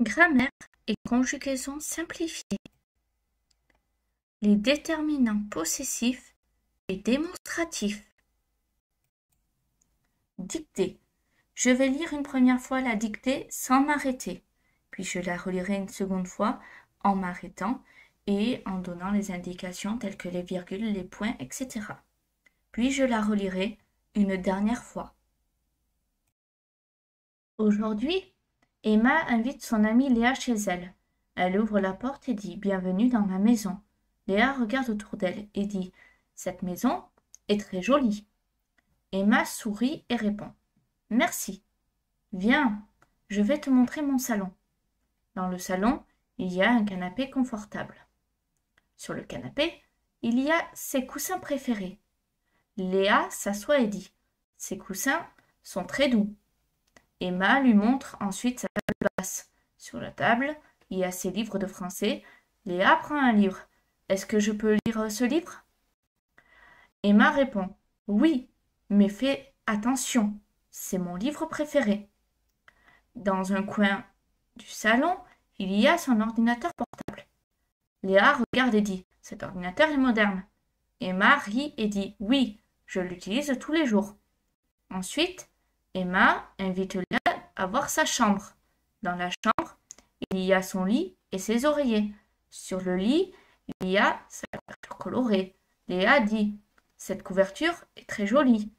Grammaire et conjugaison simplifiée. Les déterminants possessifs et démonstratifs. Dictée. Je vais lire une première fois la dictée sans m'arrêter, puis je la relirai une seconde fois en m'arrêtant et en donnant les indications telles que les virgules, les points, etc. Puis je la relirai une dernière fois. Aujourd'hui, Emma invite son amie Léa chez elle. Elle ouvre la porte et dit « Bienvenue dans ma maison ». Léa regarde autour d'elle et dit « Cette maison est très jolie ». Emma sourit et répond « Merci. Viens, je vais te montrer mon salon ». Dans le salon, il y a un canapé confortable. Sur le canapé, il y a ses coussins préférés. Léa s'assoit et dit « Ces coussins sont très doux ». Emma lui montre ensuite sa table basse. Sur la table, il y a ses livres de français. Léa prend un livre. « Est-ce que je peux lire ce livre ?» Emma répond « Oui, mais fais attention, c'est mon livre préféré. » Dans un coin du salon, il y a son ordinateur portable. Léa regarde et dit « Cet ordinateur est moderne. » Emma rit et dit « Oui, je l'utilise tous les jours. » Ensuite, Emma invite Léa à voir sa chambre. Dans la chambre, il y a son lit et ses oreillers. Sur le lit, il y a sa couverture colorée. Léa dit « Cette couverture est très jolie. »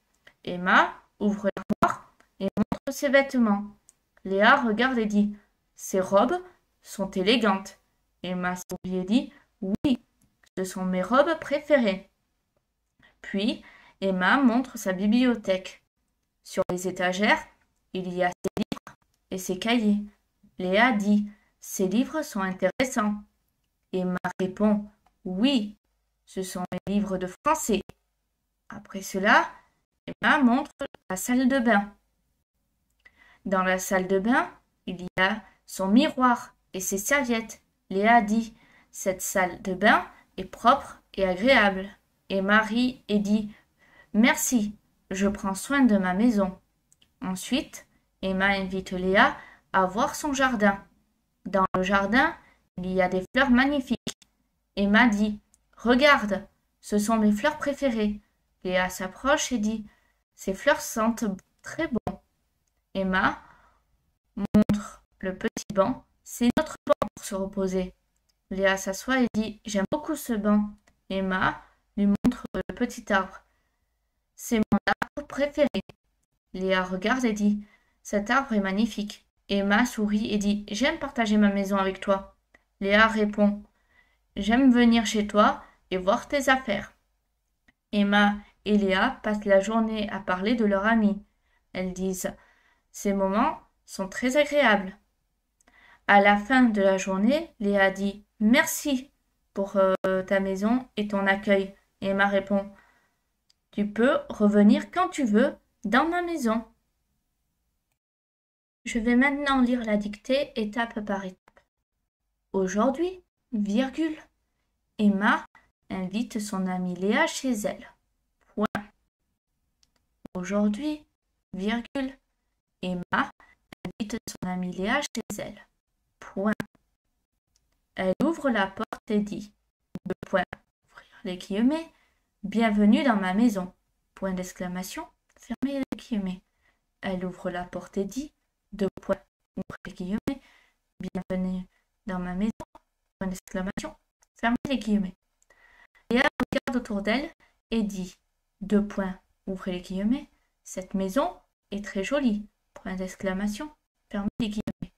Emma ouvre l'armoire et montre ses vêtements. Léa regarde et dit « Ces robes sont élégantes. » Emma sourit et dit « Oui, ce sont mes robes préférées. » Puis, Emma montre sa bibliothèque. Sur les étagères, il y a ses livres et ses cahiers. Léa dit « Ces livres sont intéressants. » Emma répond « Oui, ce sont mes livres de français. » Après cela, Emma montre la salle de bain. Dans la salle de bain, il y a son miroir et ses serviettes. Léa dit « Cette salle de bain est propre et agréable. » Emma rit et dit « Merci, je prends soin de ma maison. » Ensuite, Emma invite Léa à voir son jardin. Dans le jardin, il y a des fleurs magnifiques. Emma dit « Regarde, ce sont mes fleurs préférées. » Léa s'approche et dit « Ces fleurs sentent très bon. » Emma montre le petit banc. « C'est notre banc pour se reposer. » Léa s'assoit et dit « J'aime beaucoup ce banc. » Emma lui montre le petit arbre. « C'est mon arbre préféré. » Léa regarde et dit « Cet arbre est magnifique. » Emma sourit et dit « J'aime partager ma maison avec toi. » Léa répond « J'aime venir chez toi et voir tes affaires. » Emma et Léa passent la journée à parler de leur amie. Elles disent « Ces moments sont très agréables. » À la fin de la journée, Léa dit « Merci pour ta maison et ton accueil. » Emma répond « Tu peux revenir quand tu veux dans ma maison. » Je vais maintenant lire la dictée étape par étape. Aujourd'hui, virgule, Emma invite son amie Léa chez elle. Point. Aujourd'hui, virgule, Emma invite son amie Léa chez elle. Point. Elle ouvre la porte et dit, deux points, ouvrir les guillemets, bienvenue dans ma maison. Point d'exclamation, fermez les guillemets. Elle ouvre la porte et dit, deux points, ouvrez les guillemets, bienvenue dans ma maison. Point d'exclamation, fermez les guillemets. Léa regarde autour d'elle et dit, deux points, ouvrez les guillemets, cette maison est très jolie. Point d'exclamation, fermez les guillemets.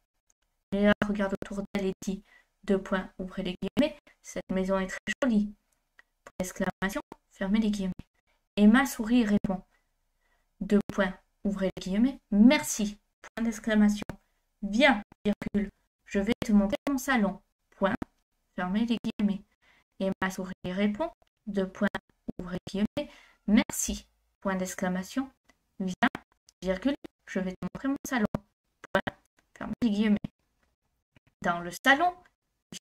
Léa regarde autour d'elle et dit, deux points, ouvrez les guillemets, cette maison est très jolie. Point d'exclamation, fermez les guillemets. Emma sourit et répond, deux points, ouvrez les guillemets, merci. Point d'exclamation. Viens, virgule, je vais te montrer mon salon. Point, fermez les guillemets. Emma sourit et répond, deux points, ouvrez les guillemets, merci. Point d'exclamation. Viens, virgule, je vais te montrer mon salon. Point, fermez les guillemets. Dans le salon,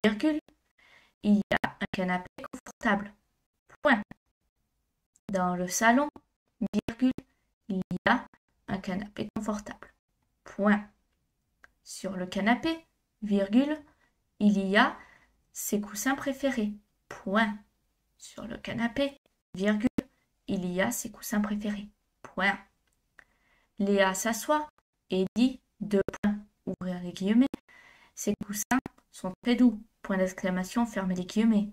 virgule, il y a un canapé confortable. Point. Dans le salon, virgule, il y a un canapé confortable. Point. Sur le canapé, virgule, il y a ses coussins préférés, point. Sur le canapé, virgule, il y a ses coussins préférés, point. Léa s'assoit et dit, deux points, ouvrir les guillemets, ses coussins sont très doux, point d'exclamation, fermez les guillemets.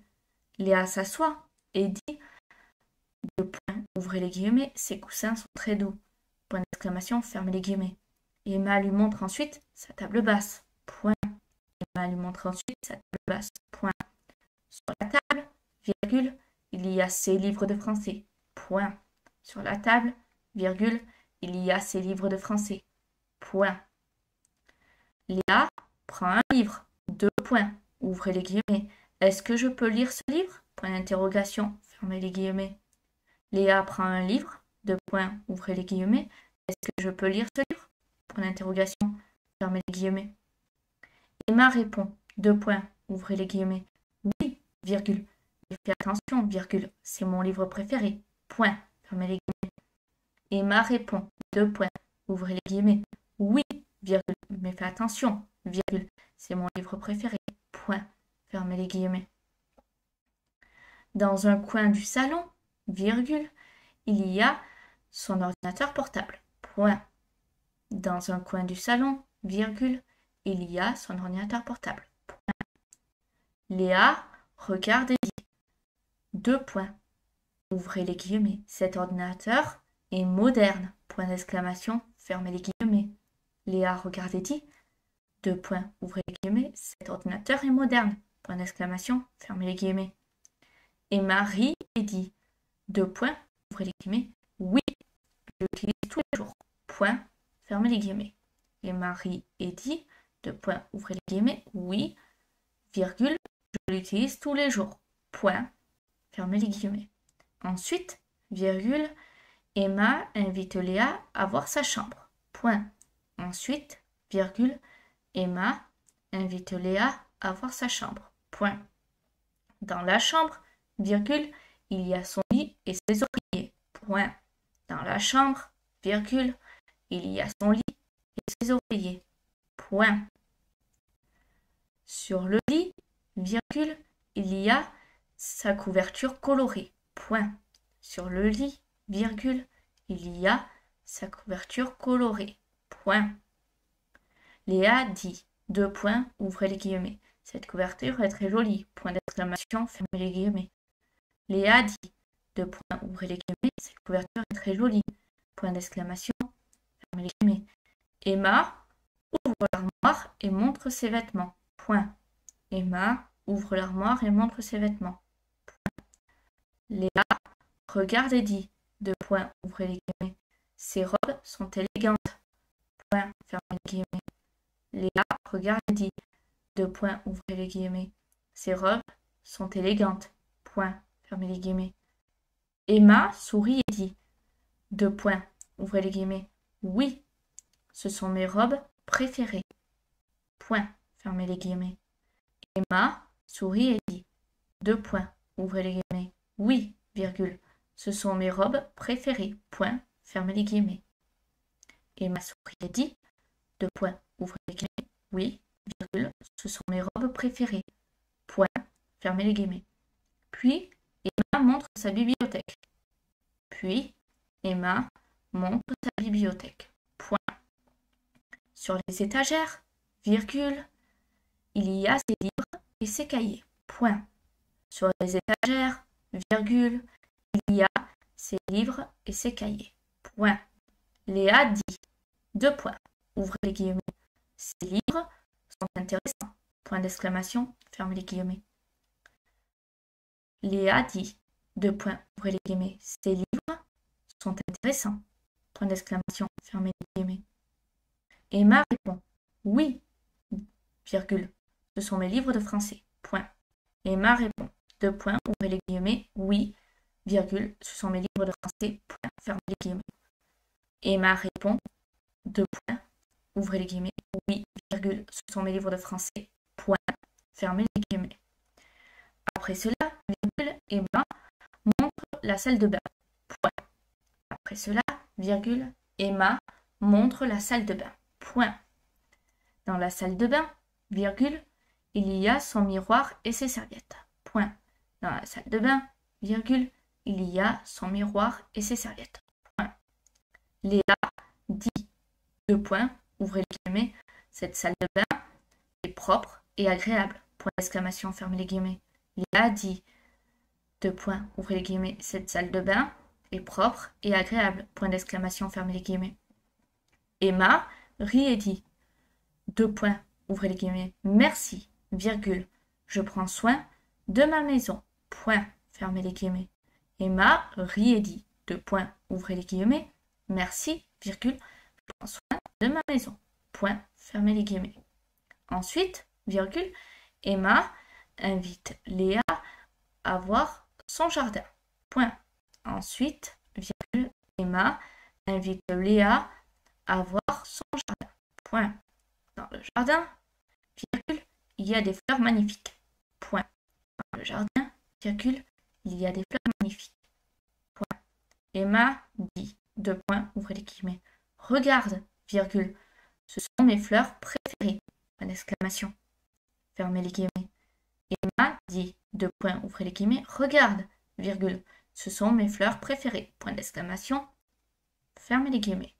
Léa s'assoit et dit, deux points, ouvrez les guillemets, ses coussins sont très doux, point d'exclamation, fermez les guillemets. Emma lui montre ensuite sa table basse, point. Emma lui montre ensuite sa table basse, point. Sur la table, virgule, il y a ses livres de français, point. Sur la table, virgule, il y a ses livres de français, point. Léa prend un livre, deux points, ouvrez les guillemets. Est-ce que je peux lire ce livre? Point d'interrogation, fermez les guillemets. Léa prend un livre, deux points, ouvrez les guillemets. Est-ce que je peux lire ce livre? Point d'interrogation, fermez les guillemets. Emma répond, deux points, ouvrez les guillemets. Oui, virgule. Mais fais attention, virgule, c'est mon livre préféré, point, fermez les guillemets. Emma répond, deux points, ouvrez les guillemets. Oui, virgule, mais fais attention, virgule, c'est mon livre préféré, point, fermez les guillemets. Dans un coin du salon, virgule, il y a son ordinateur portable, point. Dans un coin du salon, virgule, il y a son ordinateur portable, point. Léa regarde et dit, deux points, ouvrez les guillemets, cet ordinateur est moderne, point d'exclamation, fermez les guillemets. Léa regarde et dit, deux points, ouvrez les guillemets, cet ordinateur est moderne, point d'exclamation, fermez les guillemets. Emma rit et dit, deux points, ouvrez les guillemets, oui, je l'utilise tous les jours, point, fermez les guillemets. Emma rit et dit, deux points, ouvrez les guillemets, oui, virgule, je l'utilise tous les jours, point, fermez les guillemets. Ensuite, virgule, Emma invite Léa à voir sa chambre, point. Ensuite, virgule, Emma invite Léa à voir sa chambre, point. Dans la chambre, virgule, il y a son lit et ses oreillers, point. Dans la chambre, virgule, il y a son lit et ses oreillers, point. Sur le lit, virgule, il y a sa couverture colorée, point. Sur le lit, virgule, il y a sa couverture colorée, point. Léa dit, deux points, ouvrez les guillemets. Cette couverture est très jolie, point d'exclamation, fermez les guillemets. Léa dit, deux points, ouvrez les guillemets. Cette couverture est très jolie, point d'exclamation, fermez les guillemets. Emma ouvre l'armoire et montre ses vêtements, point. Emma ouvre l'armoire et montre ses vêtements, point. Léa regarde et dit, deux points, ouvrez les guillemets. Ses robes sont élégantes, point, fermez les guillemets. Léa regarde et dit, deux points, ouvrez les guillemets. Ses robes sont élégantes, point, fermez les guillemets. Emma sourit et dit, deux points, ouvrez les guillemets. Oui, ce sont mes robes préférées, point, fermez les guillemets. Emma sourit et dit, deux points, ouvrez les guillemets. Oui, virgule, ce sont mes robes préférées, point, fermez les guillemets. Emma sourit et dit, deux points, ouvrez les guillemets. Oui, virgule, ce sont mes robes préférées, point, fermez les guillemets. Puis, Emma montre sa bibliothèque. Puis, Emma montre sa bibliothèque, point. Sur les étagères, virgule, il y a ses livres et ses cahiers, point. Sur les étagères, virgule, il y a ses livres et ses cahiers, point. Léa dit, deux points, ouvrez les guillemets. Ces livres sont intéressants, point d'exclamation, fermez les guillemets. Léa dit, deux points, ouvrez les guillemets. Ces livres sont intéressants, point d'exclamation, fermez les guillemets. Emma répond, oui, virgule, ce sont mes livres de français, point. Emma répond, deux points, ouvrez les guillemets, oui, virgule, ce sont mes livres de français, point, fermez les guillemets. Emma répond, deux points, ouvrez les guillemets, oui, virgule, ce sont mes livres de français, point, fermez les guillemets. Après cela, virgule, Emma montre la salle de bain, point. Après cela, virgule, Emma montre la salle de bain, point. Dans la salle de bain, virgule, il y a son miroir et ses serviettes. Point. Dans la salle de bain, virgule, il y a son miroir et ses serviettes. Point. Léa dit, deux points, ouvrez les guillemets, cette salle de bain est propre et agréable. Point d'exclamation, fermez les guillemets. Léa dit, deux points, ouvrez les guillemets, cette salle de bain est propre et agréable. Point d'exclamation, fermez les guillemets. Emma rit et dit, deux points, ouvrez les guillemets, merci, virgule, je prends soin de ma maison. Point, fermez les guillemets. Emma rit et dit, deux points, ouvrez les guillemets, merci, virgule, je prends soin de ma maison. Point, fermez les guillemets. Ensuite, virgule, Emma invite Léa à voir son jardin. Point. Ensuite, virgule, Emma invite Léa à voir son jardin. Point. Dans le jardin, virgule, il y a des fleurs magnifiques. Point. Dans le jardin, virgule, il y a des fleurs magnifiques. Point. Emma dit, deux points, ouvrez les guillemets, regarde, virgule, ce sont mes fleurs préférées. Point d'exclamation. Fermez les guillemets. Emma dit, deux points, ouvrez les guillemets, regarde, virgule, ce sont mes fleurs préférées. Point d'exclamation. Fermez les guillemets.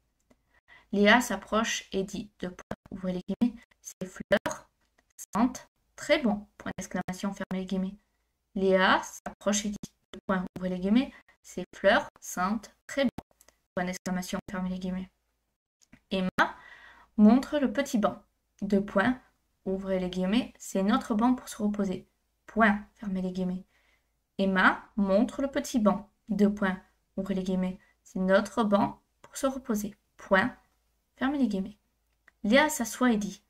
Léa s'approche et dit, deux points, ouvrez les guillemets, ces fleurs sentent très bon. Point d'exclamation, fermez les guillemets. Léa s'approche et dit, deux points, ouvrez les guillemets, ces fleurs sentent très bon. Point d'exclamation, fermez les guillemets. Emma montre le petit banc. Deux points, ouvrez les guillemets, c'est notre banc pour se reposer. Point, fermez les guillemets. Emma montre le petit banc. Deux points, ouvrez les guillemets, c'est notre banc pour se reposer. Point, fermez les guillemets. Léa s'assoit et dit,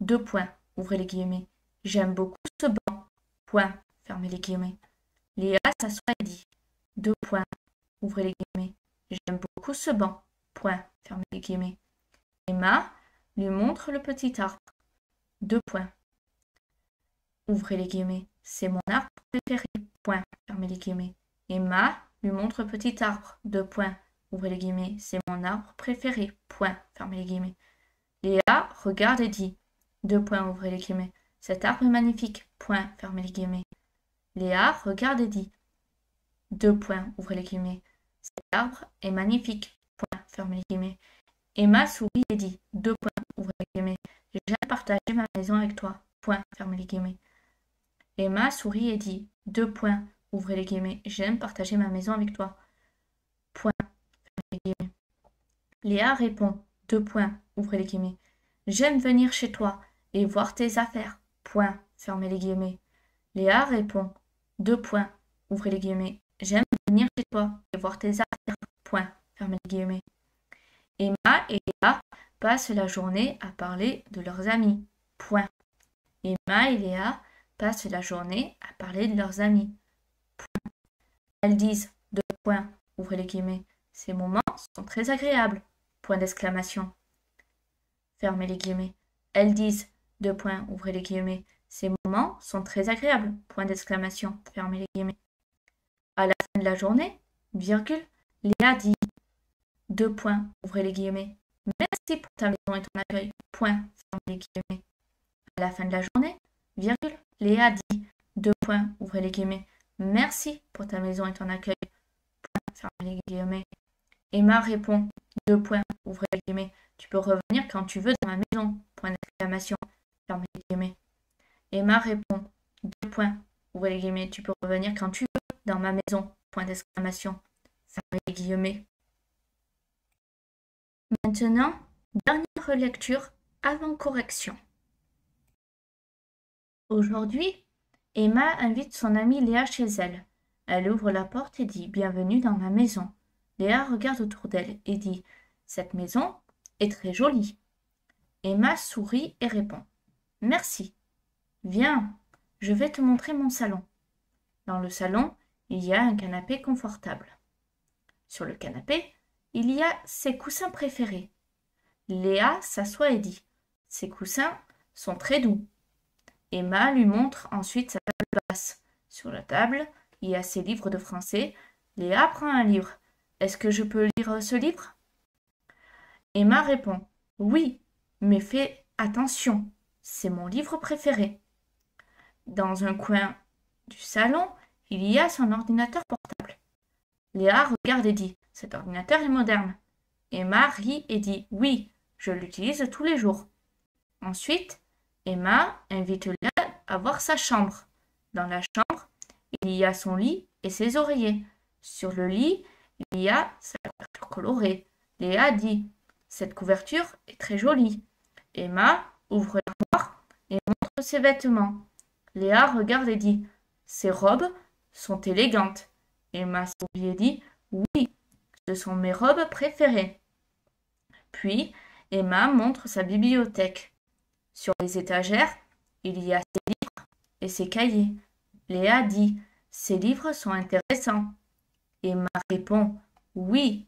deux points, ouvrez les guillemets, j'aime beaucoup ce banc. Point, fermez les guillemets. Léa s'assoit et dit, deux points, ouvrez les guillemets, j'aime beaucoup ce banc. Point, fermez les guillemets. Emma lui montre le petit arbre. Deux points. Ouvrez les guillemets. C'est mon arbre préféré. Point. Fermez les guillemets. Emma lui montre le petit arbre. Deux points. Ouvrez les guillemets. C'est mon arbre préféré. Point. Fermez les guillemets. Léa regarde et dit. Deux points. Ouvrez les guillemets. Cet arbre est magnifique. Point. Fermez les guillemets. Léa regarde et dit. Deux points. Ouvrez les guillemets. Cet arbre est magnifique. Point. Fermez les guillemets. Emma sourit et dit, deux points, ouvrez les guillemets, j'aime partager ma maison avec toi. Point, fermez les guillemets. Emma sourit et dit, deux points, ouvrez les guillemets, j'aime partager ma maison avec toi. Point, fermez les guillemets. Léa répond, deux points, ouvrez les guillemets, j'aime venir chez toi et voir tes affaires. Point, fermez les guillemets. Léa répond, deux points, ouvrez les guillemets, j'aime venir chez toi et voir tes affaires. Point, fermez les guillemets. Emma et Léa passent la journée à parler de leurs amis. Point. Emma et Léa passent la journée à parler de leurs amis. Point. Elles disent, deux points, ouvrez les guillemets, ces moments sont très agréables. Point d'exclamation. Fermez les guillemets. Elles disent, deux points, ouvrez les guillemets, ces moments sont très agréables. Point d'exclamation. Fermez les guillemets. À la fin de la journée, virgule, Léa dit, deux points, ouvrez les guillemets. Merci pour ta maison et ton accueil. Point, fermez les guillemets. À la fin de la journée, virgule, Léa dit, deux points, ouvrez les guillemets. Merci pour ta maison et ton accueil. Point, fermez les guillemets. Emma répond, deux points, ouvrez les guillemets. Tu peux revenir quand tu veux dans ma maison. Point d'exclamation, fermez les guillemets. Emma répond, deux points, ouvrez les guillemets. Tu peux revenir quand tu veux dans ma maison. Point d'exclamation, fermez les guillemets. Maintenant, dernière relecture avant correction. Aujourd'hui, Emma invite son amie Léa chez elle. Elle ouvre la porte et dit « Bienvenue dans ma maison ». Léa regarde autour d'elle et dit « Cette maison est très jolie ». Emma sourit et répond « Merci. Viens, je vais te montrer mon salon ». Dans le salon, il y a un canapé confortable. Sur le canapé, il y a ses coussins préférés. Léa s'assoit et dit « Ces coussins sont très doux ». Emma lui montre ensuite sa table basse. Sur la table, il y a ses livres de français. Léa prend un livre. « Est-ce que je peux lire ce livre ?» Emma répond « Oui, mais fais attention. c'est mon livre préféré. Dans un coin du salon, il y a son ordinateur portable. Léa regarde et dit, cet ordinateur est moderne. Emma rit et dit, oui, je l'utilise tous les jours. Ensuite, Emma invite Léa à voir sa chambre. Dans la chambre, il y a son lit et ses oreillers. Sur le lit, il y a sa couverture colorée. Léa dit, cette couverture est très jolie. Emma ouvre l'armoire et montre ses vêtements. Léa regarde et dit, ces robes sont élégantes. Emma sourit et dit, oui, ce sont mes robes préférées. Puis, Emma montre sa bibliothèque. Sur les étagères, il y a ses livres et ses cahiers. Léa dit, ces livres sont intéressants. Emma répond, oui,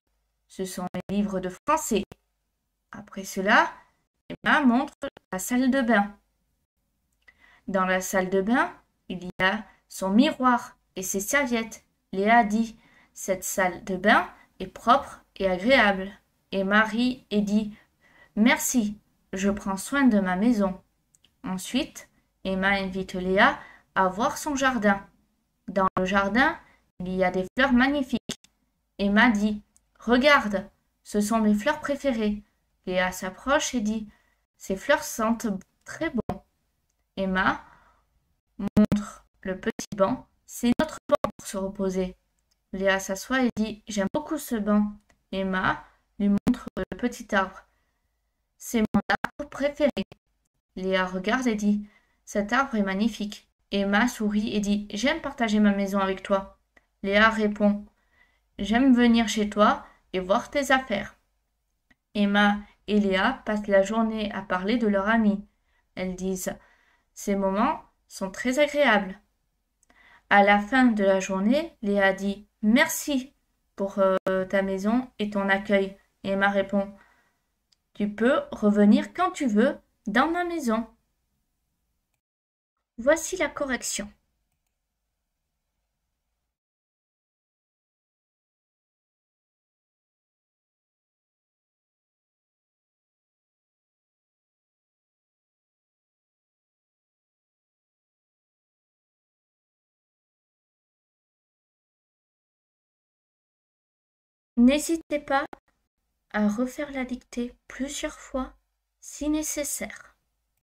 ce sont mes livres de français. Après cela, Emma montre la salle de bain. Dans la salle de bain, il y a son miroir et ses serviettes. Léa dit, cette salle de bain est propre et agréable. Emma rit et dit, merci, je prends soin de ma maison. Ensuite, Emma invite Léa à voir son jardin. Dans le jardin, il y a des fleurs magnifiques. Emma dit, regarde, ce sont mes fleurs préférées. Léa s'approche et dit, ces fleurs sentent très bon. Emma montre le petit banc, c'est notre banc pour se reposer. Léa s'assoit et dit, j'aime beaucoup ce banc. Emma lui montre le petit arbre. C'est mon arbre préféré. Léa regarde et dit, cet arbre est magnifique. Emma sourit et dit, j'aime partager ma maison avec toi. Léa répond, j'aime venir chez toi et voir tes affaires. Emma et Léa passent la journée à parler de leur amie. Elles disent, ces moments sont très agréables. À la fin de la journée, Léa dit, merci pour ta maison et ton accueil. Emma répond, tu peux revenir quand tu veux dans ma maison. Voici la correction. N'hésitez pas à refaire la dictée plusieurs fois si nécessaire.